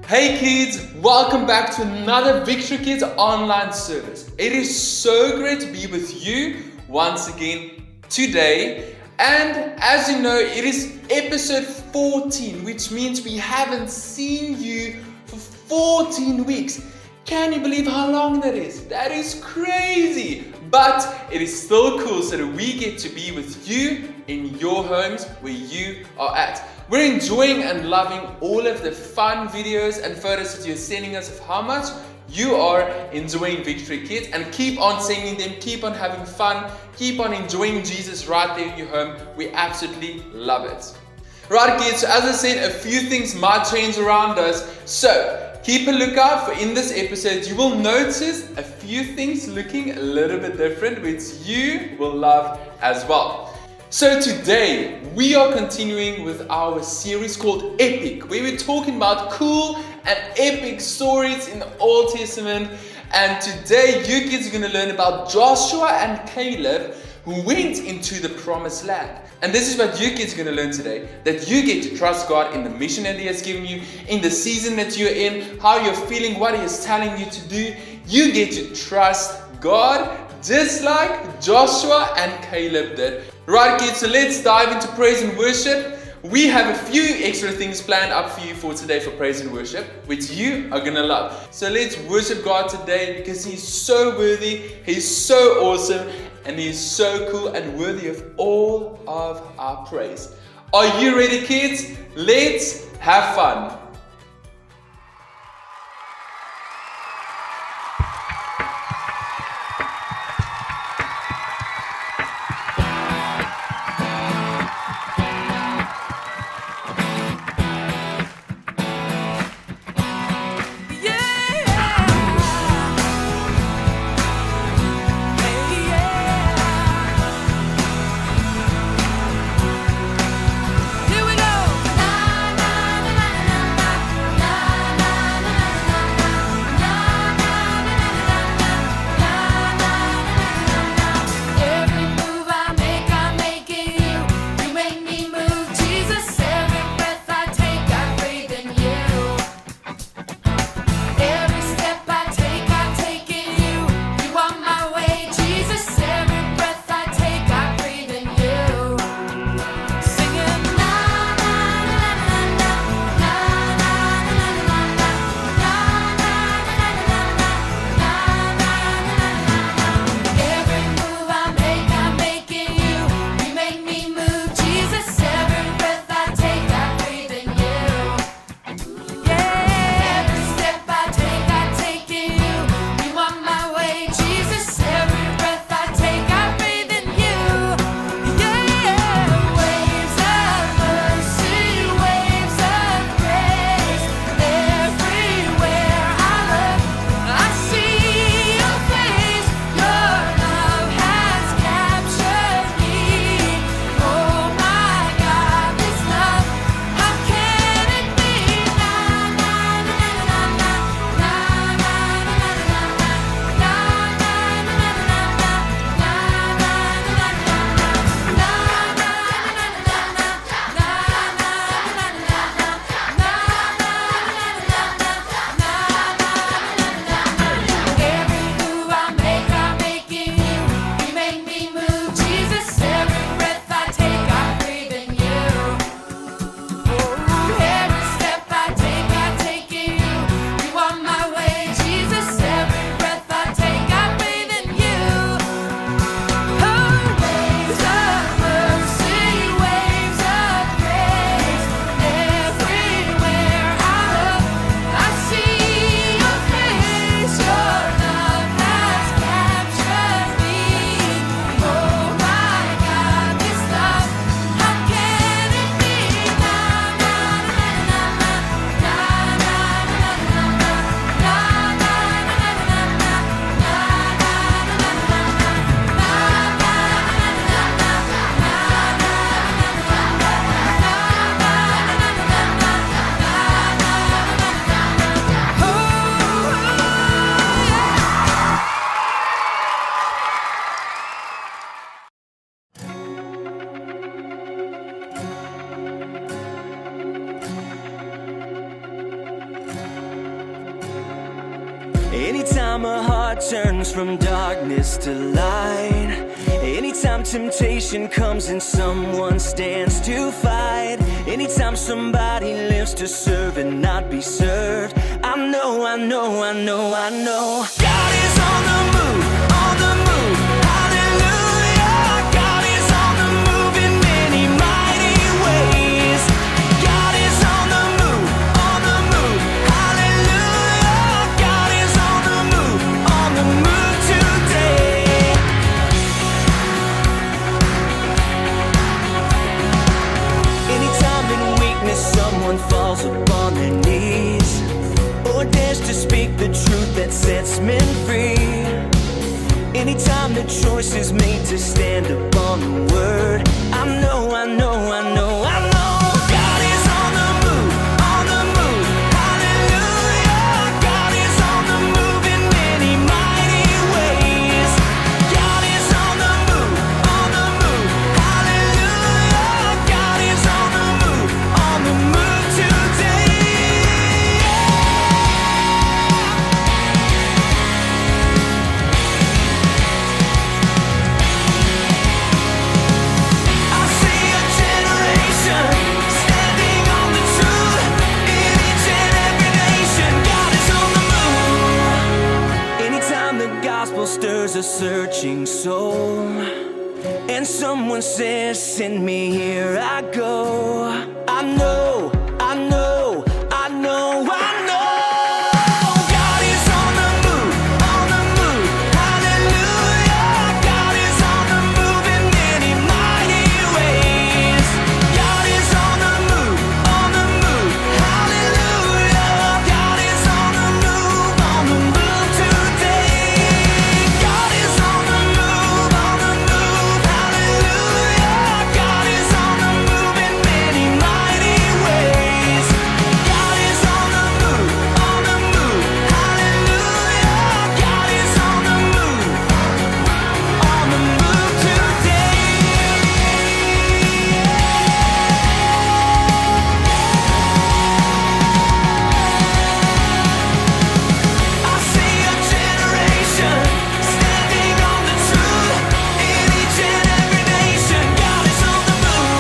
Hey kids, welcome back to another Victory Kids online service. It is so great to be with you once again today. And as you know, it is episode 14, which means we haven't seen you for 14 weeks. Can you believe how long that is? That is crazy. But it is still cool so that we get to be with you in your homes where you are at. We're enjoying and loving all of the fun videos and photos that you're sending us of how much you are enjoying Victory Kids, and keep on sending them, keep on having fun, keep on enjoying Jesus right there in your home. We absolutely love it. Right kids, so as I said, a few things might change around us. So keep a lookout for in this episode. You will notice a few things looking a little bit different, which you will love as well. So today we are continuing with our series called Epic, where we're talking about cool and epic stories in the Old Testament. And today you kids are going to learn about Joshua and Caleb, who went into the promised land. And this is what you kids are going to learn today, that you get to trust God in the mission that He has given you, in the season that you're in, how you're feeling, what He is telling you to do. You get to trust God just like Joshua and Caleb did. Right kids, so let's dive into praise and worship. We have a few extra things planned up for you for today for praise and worship, which you are gonna love. So let's worship God today because He's so worthy, He's so awesome, and He's so cool and worthy of all of our praise. Are you ready kids? Let's have fun. Anytime a heart turns from darkness to light, anytime temptation comes and someone stands to fight, anytime somebody lives to serve and not be served, I know God is on the move, on the move. Hallelujah. God is on the move in many mighty ways. God is on the move, on the move. Hallelujah. God is on the move today. Anytime in weakness someone falls upon their knees, or dares to speak the truth that sets men free, anytime the choice is made to stand upon the word, I know God is on the move, on the move. Hallelujah. God is on the move in many mighty ways. God is on the move, on the move. Hallelujah. God is on the move today. I see a generation standing on the truth in each and every nation. God is on the move. Anytime the gospel stirs a searching soul, and someone says, "Send me, here I go," I know God is on the move, on the move. Hallelujah. God is on the move in many mighty ways. God is on the move, on the move. Hallelujah. God is on the move today. God is on the move, on the move. Hallelujah. God is on the move in many mighty ways. God is on the move, on the move. Hallelujah. God is on the move today. I see a generation standing on the truth in each and every nation. God is on the move.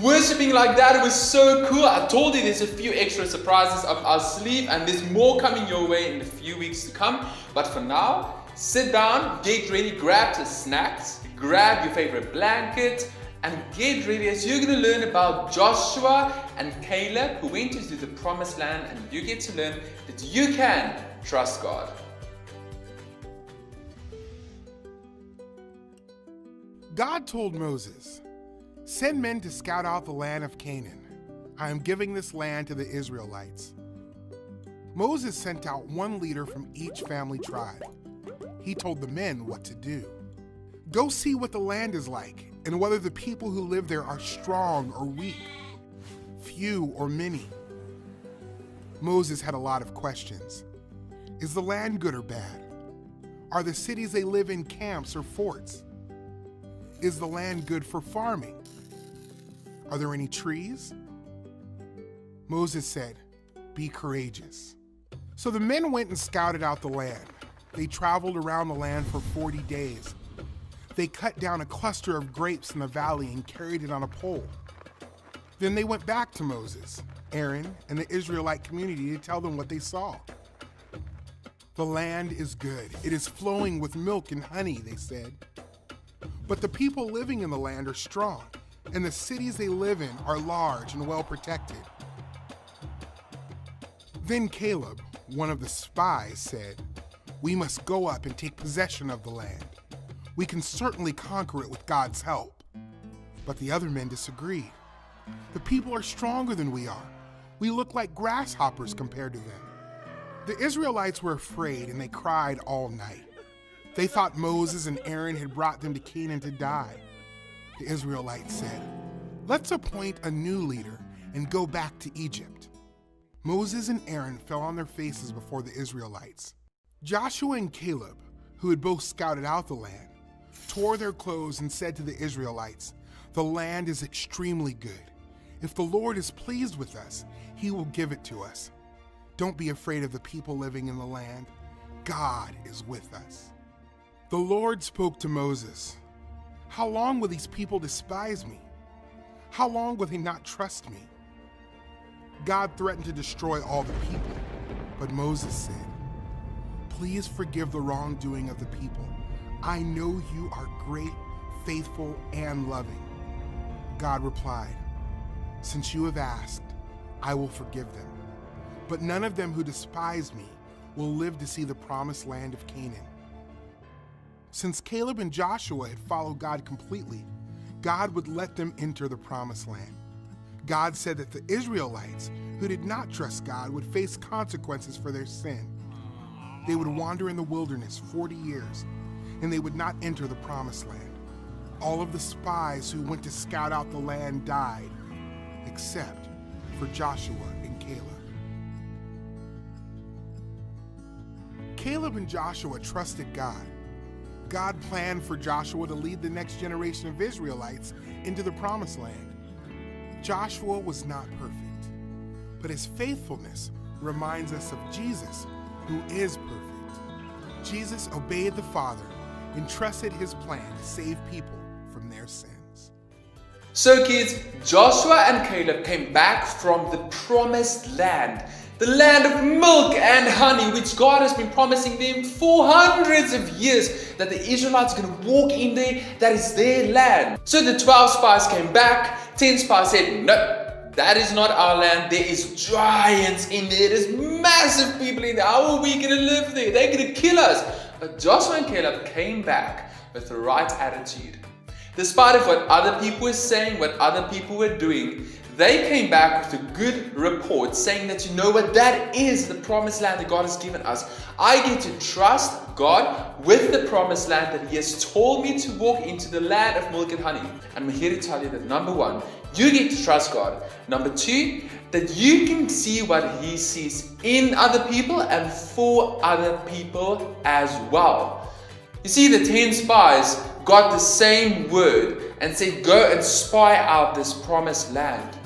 Worshipping like that, it was so cool. I told you there's a few extra surprises up our sleeve, and there's more coming your way in the few weeks to come. But for now, sit down, get ready, grab some snacks, grab your favorite blanket, and get ready as you're going to learn about Joshua and Caleb who went into the promised land, and you get to learn that you can trust God. God told Moses, "Send men to scout out the land of Canaan. I am giving this land to the Israelites." Moses sent out one leader from each family tribe. He told the men what to do. Go see what the land is like and whether the people who live there are strong or weak, few or many. Moses had a lot of questions. Is the land good or bad? Are the cities they live in camps or forts? Is the land good for farming? Are there any trees? Moses said, "Be courageous." So the men went and scouted out the land. They traveled around the land for 40 days. They cut down a cluster of grapes in the valley and carried it on a pole. Then they went back to Moses, Aaron, and the Israelite community to tell them what they saw. "The land is good. It is flowing with milk and honey," they said. "But the people living in the land are strong, and the cities they live in are large and well protected." Then Caleb, one of the spies, said, "We must go up and take possession of the land. We can certainly conquer it with God's help." But the other men disagreed. "The people are stronger than we are. We look like grasshoppers compared to them." The Israelites were afraid and they cried all night. They thought Moses and Aaron had brought them to Canaan to die. The Israelites said, "Let's appoint a new leader and go back to Egypt." Moses and Aaron fell on their faces before the Israelites. Joshua and Caleb, who had both scouted out the land, tore their clothes and said to the Israelites, "The land is extremely good. If the Lord is pleased with us, he will give it to us. Don't be afraid of the people living in the land. God is with us. The Lord spoke to Moses. How long will these people despise me? How long will they not trust me? God threatened to destroy all the people, but Moses said, please forgive the wrongdoing of the people. I know you are great, faithful, and loving. God replied, since you have asked, I will forgive them. But none of them who despise me will live to see the promised land of Canaan. Since Caleb and Joshua had followed God completely, God would let them enter the promised land. God said that the Israelites who did not trust God would face consequences for their sin. They would wander in the wilderness 40 years, and they would not enter the promised land. All of the spies who went to scout out the land died, except for Joshua and Caleb. Caleb and Joshua trusted God. God planned for Joshua to lead the next generation of Israelites into the promised land. Joshua was not perfect, but his faithfulness reminds us of Jesus, who is perfect. Jesus obeyed the Father and trusted his plan to save people from their sins. So kids, Joshua and Caleb came back from the promised land. The land of milk and honey, which God has been promising them for hundreds of years, that the Israelites are going to walk in there. That is their land. So the 12 spies came back. 10 spies said, no, that is not our land. There is giants in there. There's massive people in there. How are we going to live there? They're going to kill us. But Joshua and Caleb came back with the right attitude. Despite of what other people were saying, what other people were doing, they came back with a good report saying that, you know what, that is the promised land that God has given us. I get to trust God with the promised land that he has told me to walk into, the land of milk and honey. And I'm here to tell you that number one, you get to trust God. Number two, that you can see what he sees in other people and for other people as well. You see, the 10 spies got the same word and said, go and spy out this promised land.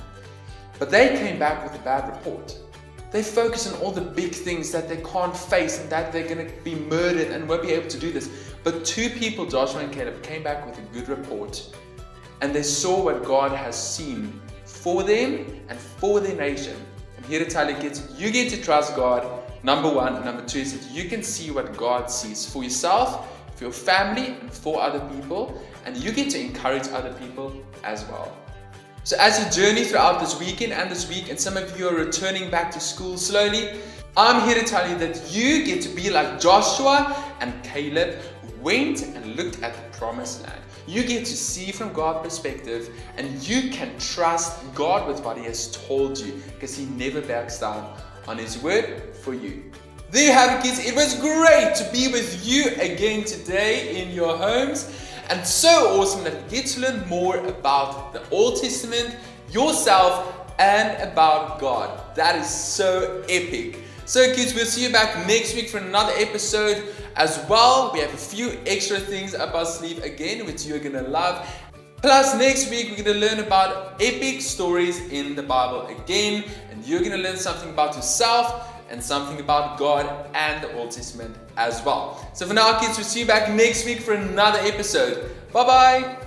But they came back with a bad report. They focus on all the big things that they can't face and that they're going to be murdered and won't be able to do this. But 2 people, Joshua and Caleb, came back with a good report. And they saw what God has seen for them and for their nation. I'm here to tell you kids, you get to trust God, number one. And number two is that you can see what God sees for yourself, for your family, and for other people. And you get to encourage other people as well. So as you journey throughout this weekend and this week, and some of you are returning back to school slowly, I'm here to tell you that you get to be like Joshua and Caleb, who went and looked at the promised land. You get to see from God's perspective, and you can trust God with what he has told you, because he never backs down on his word for you. There you have it, kids. It was great to be with you again today in your homes. And so awesome that we get to learn more about the Old Testament, yourself, and about God. That is so epic. So kids, we'll see you back next week for another episode as well. We have a few extra things up our sleeve again, which you're going to love. Plus next week, we're going to learn about epic stories in the Bible again. And you're going to learn something about yourself and something about God and the Old Testament as well. So for now, kids, we'll see you back next week for another episode. Bye-bye.